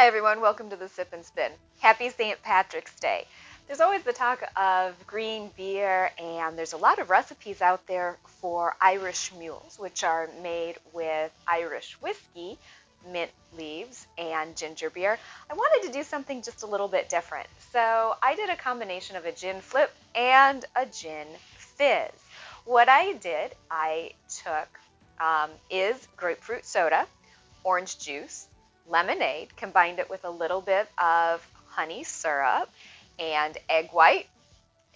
Hi everyone, welcome to the Sip and Spin. Happy St. Patrick's Day. There's always the talk of green beer, and there's a lot of recipes out there for Irish mules, which are made with Irish whiskey, mint leaves, and ginger beer. I wanted to do something just a little bit different, so I did a combination of a gin flip and a gin fizz. What I did, I took is grapefruit soda, orange juice, lemonade, combined it with a little bit of honey syrup and egg white,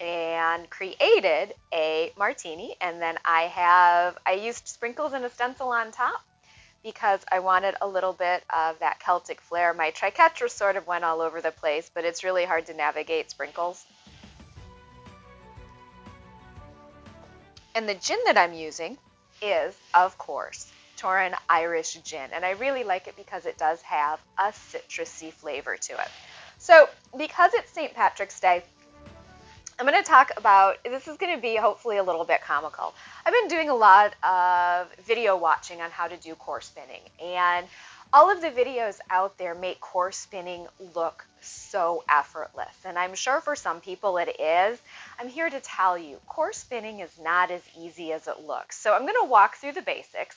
and created a martini. And then I used sprinkles and a stencil on top because I wanted a little bit of that Celtic flair. My triquetra sort of went all over the place, but it's really hard to navigate sprinkles. And the gin that I'm using is, of course, Toryn Irish Gin, and I really like it because it does have a citrusy flavor to it. So because it's St. Patrick's Day, I'm going to talk about, this is going to be hopefully a little bit comical. I've been doing a lot of video watching on how to do core spinning, and all of the videos out there make core spinning look so effortless, and I'm sure for some people it is. I'm here to tell you, core spinning is not as easy as it looks. So I'm going to walk through the basics,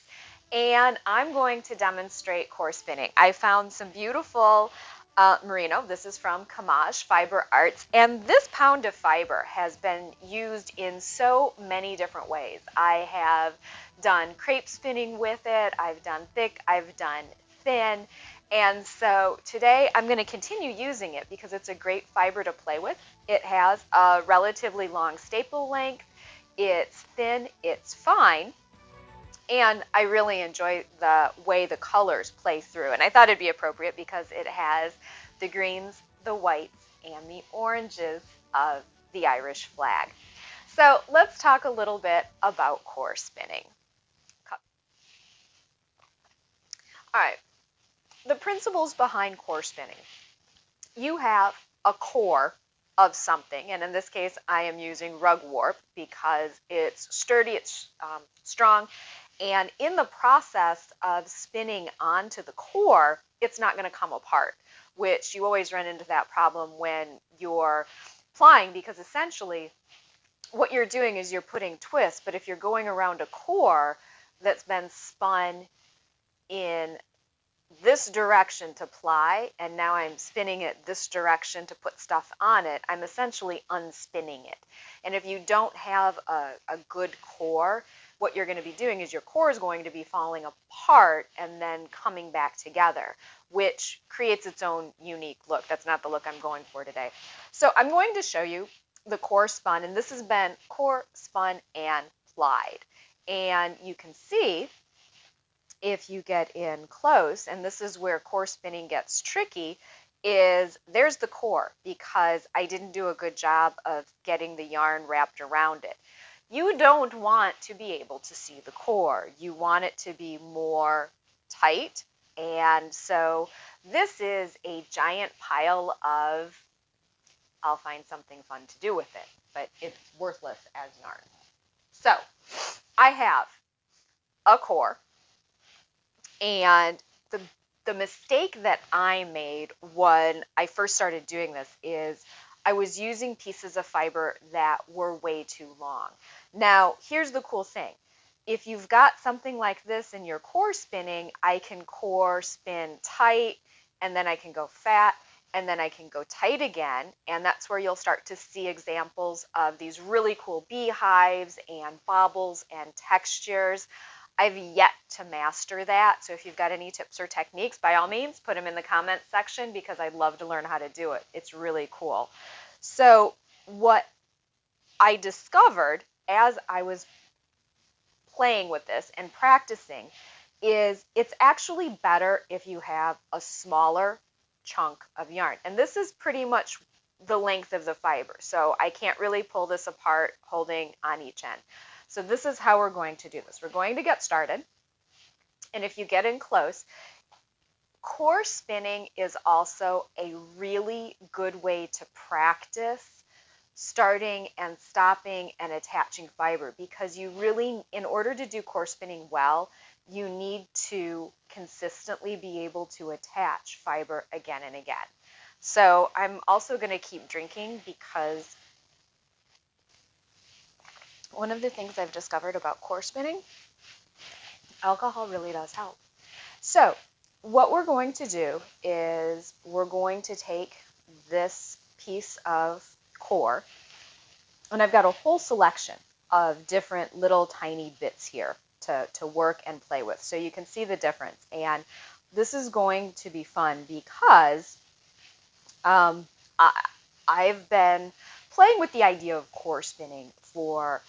and I'm going to demonstrate core spinning. I found some beautiful merino. This is from Kamaj Fiber Arts, and this pound of fiber has been used in so many different ways. I have done crepe spinning with it, I've done thick, I've done thin, and so today I'm going to continue using it because it's a great fiber to play with. It has a relatively long staple length, it's thin, it's fine, and I really enjoy the way the colors play through. And I thought it'd be appropriate because it has the greens, the whites, and the oranges of the Irish flag. So let's talk a little bit about core spinning. All right, the principles behind core spinning. You have a core of something, and in this case I am using rugwort because it's sturdy, it's strong, and in the process of spinning onto the core, it's not going to come apart, which you always run into that problem when you're plying, because essentially what you're doing is you're putting twists, but if you're going around a core that's been spun in this direction to ply, and now I'm spinning it this direction to put stuff on it, I'm essentially unspinning it. And if you don't have a good core, what you're going to be doing is your core is going to be falling apart and then coming back together, which creates its own unique look. That's not the look I'm going for today. So I'm going to show you the core spun, and this has been core spun and plied. And you can see, if you get in close, and this is where core spinning gets tricky, is there's the core because I didn't do a good job of getting the yarn wrapped around it. You don't want to be able to see the core. You want it to be more tight, and so this is a giant pile of, I'll find something fun to do with it, but it's worthless as yarn. So I have a core, and the mistake that I made when I first started doing this is I was using pieces of fiber that were way too long. Now, here's the cool thing. If you've got something like this in your core spinning, I can core spin tight, and then I can go fat, and then I can go tight again, and that's where you'll start to see examples of these really cool beehives and baubles and textures. I've yet to master that, so if you've got any tips or techniques, by all means, put them in the comments section because I'd love to learn how to do it. It's really cool. So what I discovered as I was playing with this and practicing is it's actually better if you have a smaller chunk of yarn. And this is pretty much the length of the fiber, so I can't really pull this apart holding on each end. So this is how we're going to do this. We're going to get started, and if you get in close, core spinning is also a really good way to practice starting and stopping and attaching fiber, because you really, in order to do core spinning well, you need to consistently be able to attach fiber again and again. So I'm also going to keep drinking, because one of the things I've discovered about core spinning, alcohol really does help. So what we're going to do is we're going to take this piece of core, and I've got a whole selection of different little tiny bits here to work and play with, so you can see the difference. And this is going to be fun because I, I've been playing with the idea of core spinning for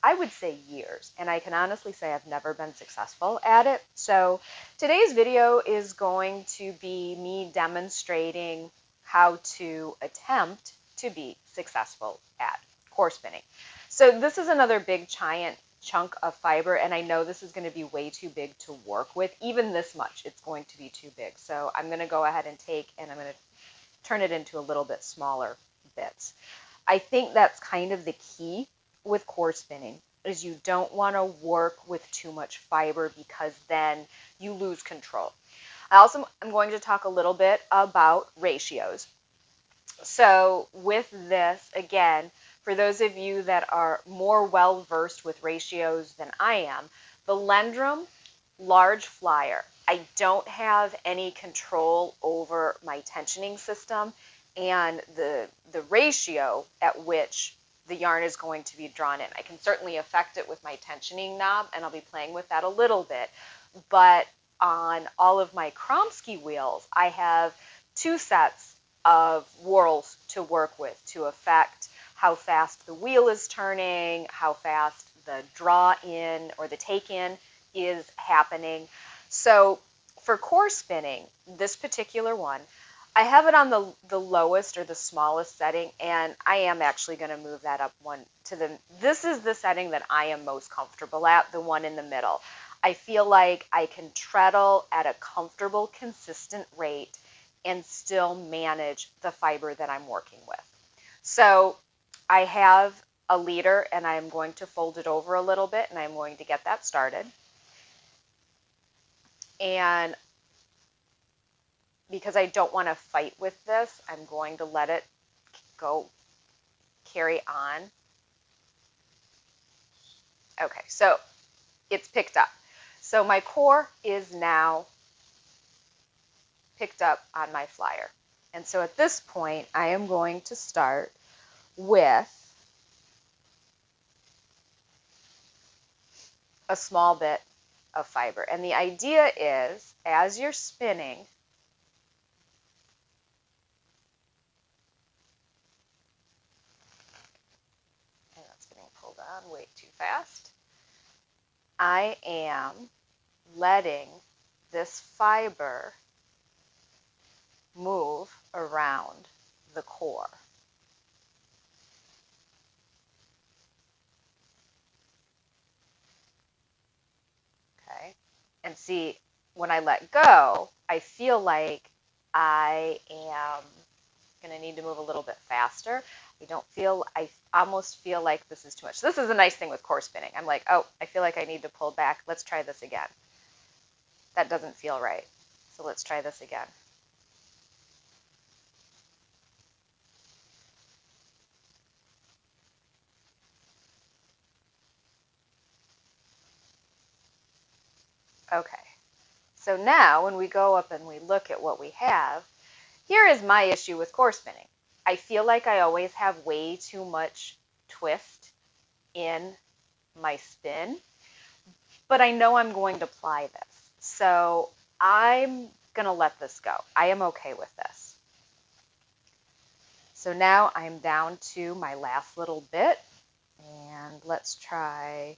I would say years, and I can honestly say I've never been successful at it. So today's video is going to be me demonstrating how to attempt to be successful at core spinning. So this is another big giant chunk of fiber, and I know this is going to be way too big to work with. Even this much, it's going to be too big. So I'm going to go ahead and I'm going to turn it into a little bit smaller bits. I think that's kind of the key with core spinning, is you don't want to work with too much fiber, because then you lose control. I also am going to talk a little bit about ratios. So with this, again, for those of you that are more well-versed with ratios than I am, the Lendrum large flyer, I don't have any control over my tensioning system and the ratio at which the yarn is going to be drawn in. I can certainly affect it with my tensioning knob, and I'll be playing with that a little bit. But on all of my Kromsky wheels, I have 2 sets of whorls to work with to affect how fast the wheel is turning, how fast the draw in or the take in is happening. So for core spinning, this particular one, I have it on the lowest or the smallest setting, and I am actually going to move that up one to this is the setting that I am most comfortable at, the one in the middle. I feel like I can treadle at a comfortable, consistent rate and still manage the fiber that I'm working with. So I have a liter, and I'm going to fold it over a little bit, and I'm going to get that started. And because I don't want to fight with this, I'm going to let it go carry on. Okay, so it's picked up. So my core is now picked up on my flyer. And so at this point, I am going to start with a small bit of fiber. And the idea is, as you're spinning, and that's getting pulled on way too fast, I am letting this fiber move around the core. Okay, and see, when I let go, I feel like I am going to need to move a little bit faster. I almost feel like this is too much. This is a nice thing with core spinning. I'm like, oh, I feel like I need to pull back. Let's try this again. That doesn't feel right. So let's try this again. Okay. So now when we go up and we look at what we have, here is my issue with core spinning. I feel like I always have way too much twist in my spin, but I know I'm going to apply this. So I'm going to let this go. I am okay with this. So now I'm down to my last little bit, and let's try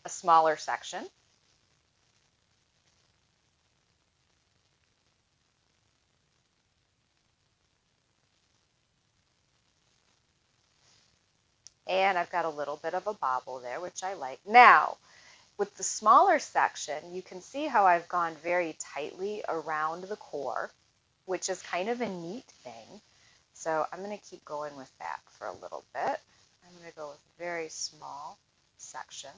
a smaller section. And I've got a little bit of a bobble there, which I like. Now, with the smaller section, you can see how I've gone very tightly around the core, which is kind of a neat thing. So I'm going to keep going with that for a little bit. I'm going to go with a very small section.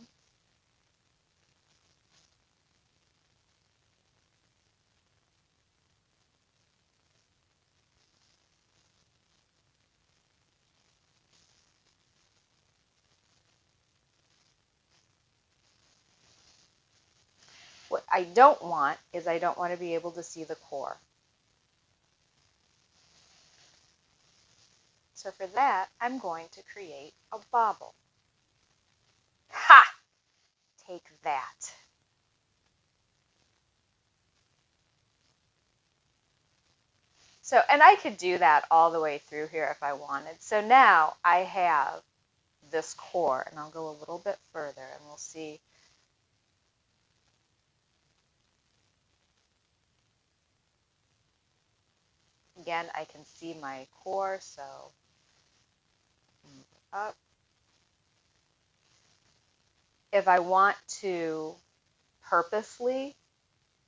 What I don't want is I don't want to be able to see the core. So for that, I'm going to create a bobble. Ha! Take that. So, and I could do that all the way through here if I wanted. So now I have this core, and I'll go a little bit further and we'll see. Again, I can see my core, so move it up. If I want to purposely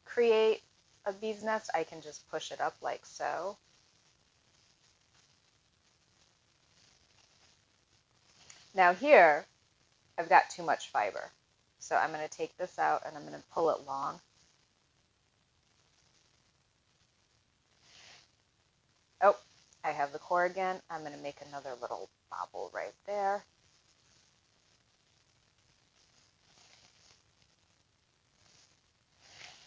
create a bee's nest, I can just push it up like so. Now here, I've got too much fiber. So I'm going to take this out and I'm going to pull it long. Oh, I have the core again. I'm going to make another little bobble right there.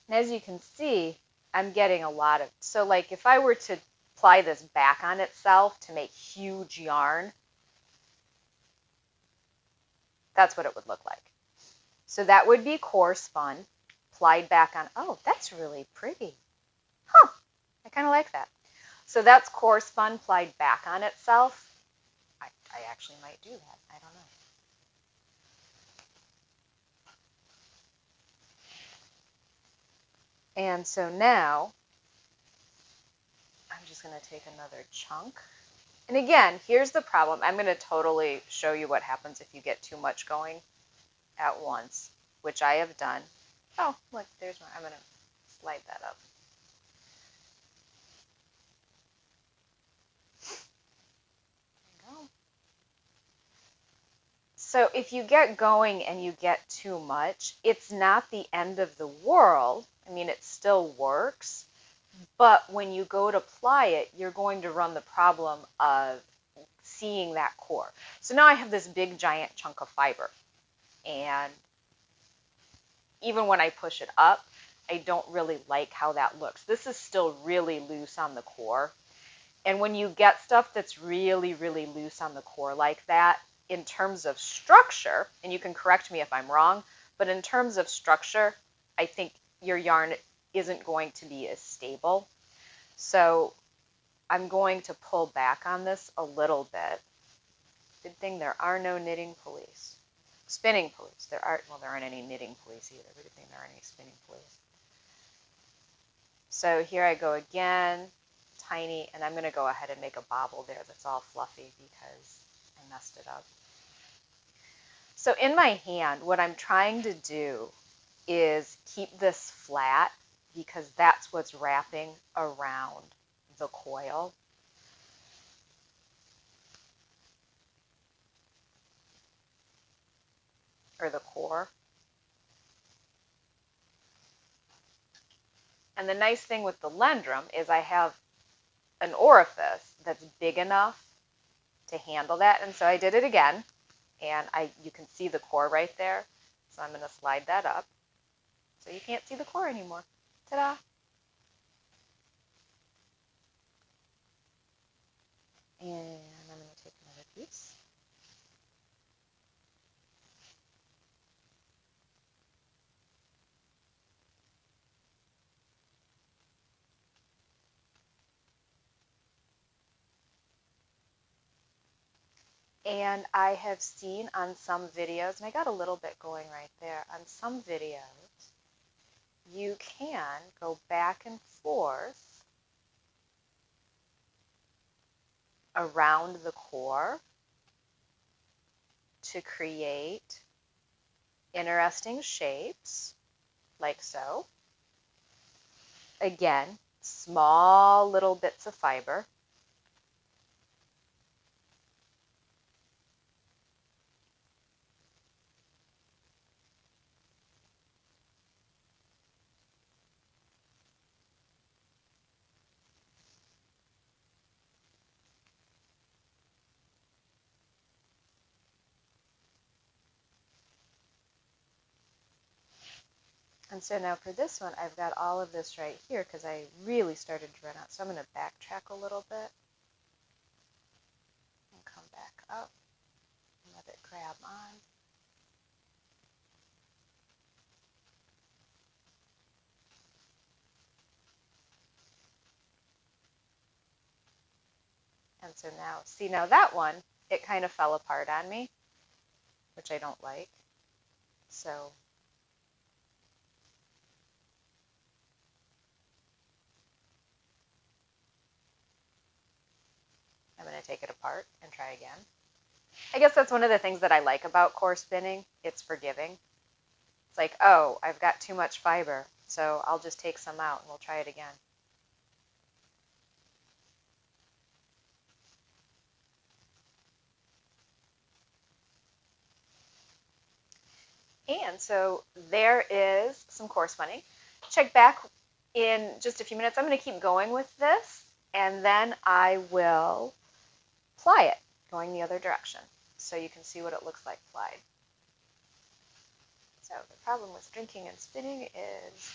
And as you can see, I'm getting a lot of, so like if I were to apply this back on itself to make huge yarn, that's what it would look like. So that would be core spun, applied back on, oh, that's really pretty. Huh, I kind of like that. So that's core spun, applied back on itself. I actually might do that, I don't know. And so now, I'm just going to take another chunk. And again, here's the problem. I'm going to totally show you what happens if you get too much going at once, which I have done. Oh, look, there's one. I'm going to slide that up. There you go. So if you get going and you get too much, it's not the end of the world. I mean, it still works. But when you go to apply it, you're going to run the problem of seeing that core. So now I have this big giant chunk of fiber. And even when I push it up, I don't really like how that looks. This is still really loose on the core. And when you get stuff that's really, really loose on the core like that, in terms of structure, and you can correct me if I'm wrong, but in terms of structure, I think your yarn isn't going to be as stable. So I'm going to pull back on this a little bit. Good thing there are no knitting pulleys. Spinning pulleys. There aren't any knitting pulleys either. Good thing there aren't any spinning pulleys. So here I go again, tiny, and I'm going to go ahead and make a bobble there that's all fluffy because I messed it up. So in my hand, what I'm trying to do is keep this flat because that's what's wrapping around the coil. Or the core. And the nice thing with the Lendrum is I have an orifice that's big enough to handle that. And so I did it again, and you can see the core right there. So I'm going to slide that up. So you can't see the core anymore. Ta-da! And I'm going to take another piece. And I have seen on some videos, and I got a little bit going right there, on some videos, you can go back and forth around the core to create interesting shapes, like so. Again, small little bits of fiber. And so now for this one, I've got all of this right here because I really started to run out. So I'm going to backtrack a little bit and come back up and let it grab on. And so now, see, now that one, it kind of fell apart on me, which I don't like. So I'm going to take it apart and try again. I guess that's one of the things that I like about core spinning. It's forgiving. It's like, oh, I've got too much fiber, so I'll just take some out and we'll try it again. And so there is some core spinning. Check back in just a few minutes. I'm going to keep going with this, and then I will ply it going the other direction so you can see what it looks like plied. So the problem with drinking and spinning is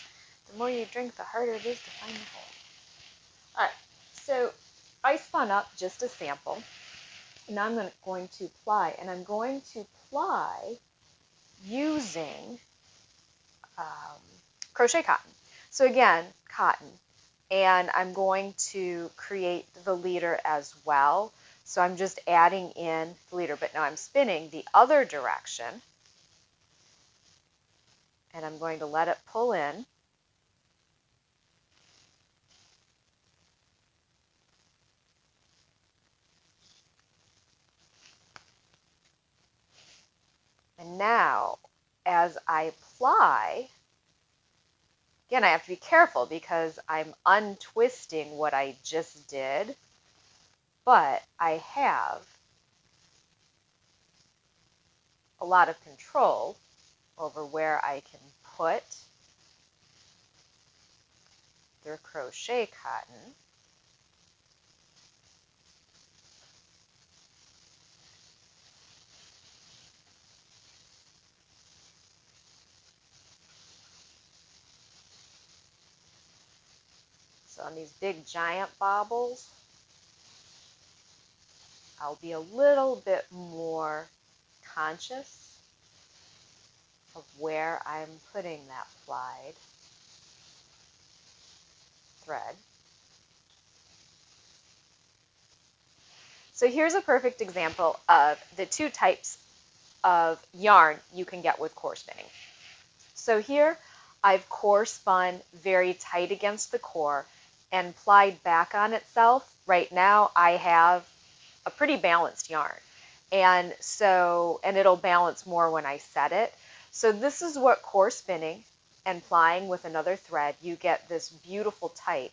the more you drink, the harder it is to find the hole. All right, so I spun up just a sample. Now I'm going to ply, and I'm going to ply using crochet cotton. So again, cotton. And I'm going to create the leader as well. So I'm just adding in the leader, but now I'm spinning the other direction. And I'm going to let it pull in. And now, as I ply, again, I have to be careful because I'm untwisting what I just did, but I have a lot of control over where I can put the crochet cotton. So on these big giant baubles, I'll be a little bit more conscious of where I'm putting that plied thread. So here's a perfect example of the two types of yarn you can get with core spinning. So here I've core spun very tight against the core and plied back on itself. Right now I have a pretty balanced yarn. And it'll balance more when I set it. So this is what core spinning and plying with another thread, you get this beautiful tight.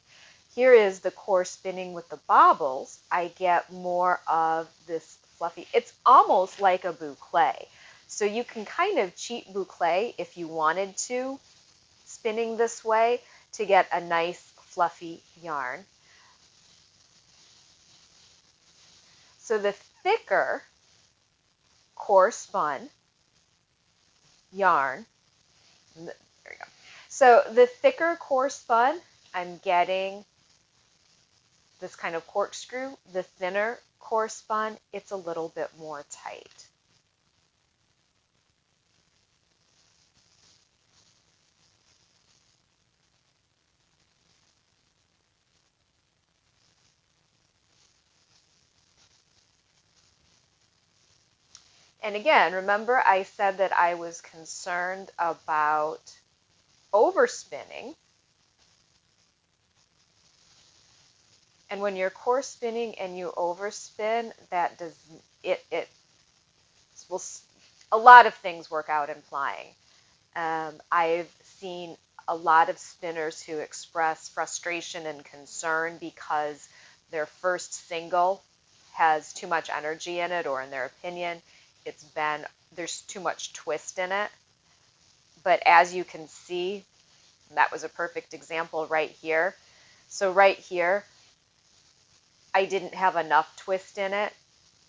Here is the core spinning with the baubles. I get more of this fluffy, it's almost like a boucle. So you can kind of cheat boucle if you wanted to, spinning this way to get a nice fluffy yarn. So the thicker core spun yarn, there we go. So the thicker core spun, I'm getting this kind of corkscrew. The thinner core spun, it's a little bit more tight. And again, remember I said that I was concerned about overspinning. And when you're core spinning and you overspin, that does it will, a lot of things work out in plying. I've seen a lot of spinners who express frustration and concern because their first single has too much energy in it, or in their opinion, there's too much twist in it. But as you can see, that was a perfect example right here. So right here, I didn't have enough twist in it,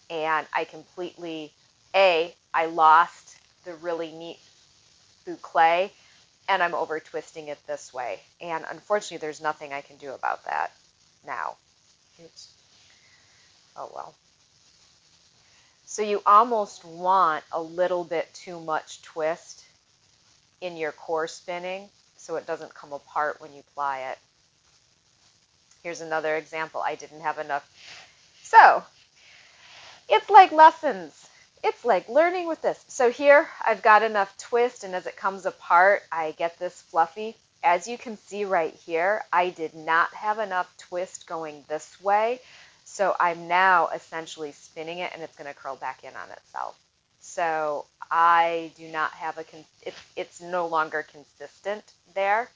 and I completely, I lost the really neat boucle, and I'm over twisting it this way. And unfortunately, there's nothing I can do about that now. Oops. Oh well. So you almost want a little bit too much twist in your core spinning so it doesn't come apart when you ply it. Here's another example. I didn't have enough. So it's like lessons. It's like learning with this. So here I've got enough twist, and as it comes apart, I get this fluffy. As you can see right here, I did not have enough twist going this way. So I'm now essentially spinning it, and it's going to curl back in on itself. So I do not have it's no longer consistent there.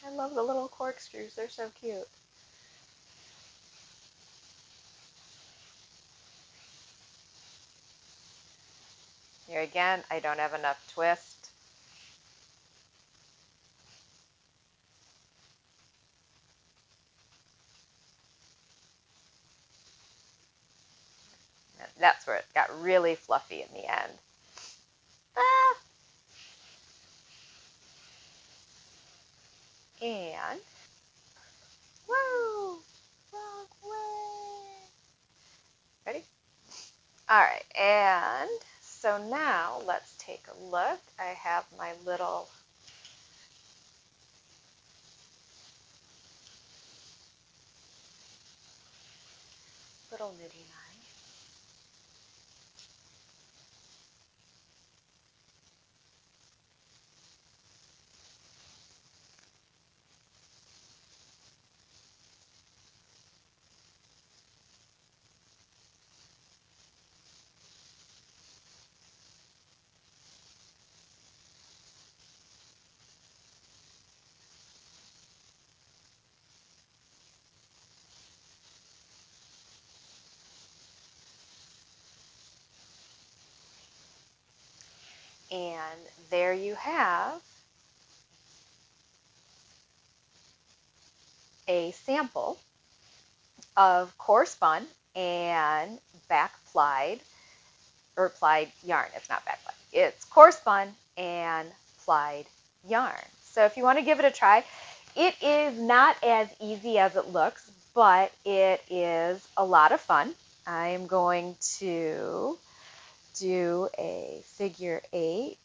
I love the little corkscrews. They're so cute. Here again, I don't have enough twist. That's where it got really fluffy in the end. Ah. And, woo, wrong way. Ready? All right, and so now let's take a look. I have my little nitty knife. And there you have a sample of core spun and back plied, or plied yarn. It's not back plied. It's core spun and plied yarn. So if you want to give it a try, it is not as easy as it looks, but it is a lot of fun. I'm going to do a figure 8.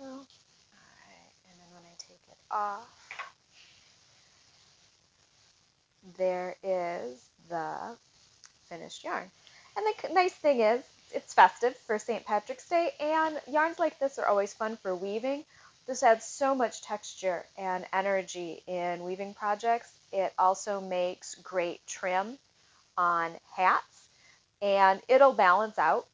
All right, and then when I take it off, there is the finished yarn. And the nice thing is, it's festive for St. Patrick's Day, and yarns like this are always fun for weaving. This adds so much texture and energy in weaving projects. It also makes great trim on hats, and it'll balance out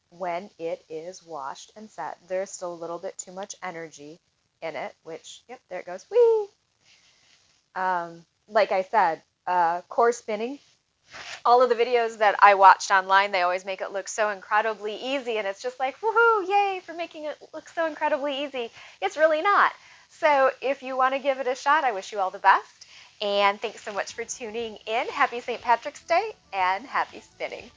when it is washed and set. There's still a little bit too much energy in it, which, yep, there it goes. Whee! Like I said, core spinning, all of the videos that I watched online, they always make it look so incredibly easy, and it's just like, woohoo, yay for making it look so incredibly easy. It's really not. So if you want to give it a shot, I wish you all the best, and thanks so much for tuning in. Happy St. Patrick's Day, and happy spinning.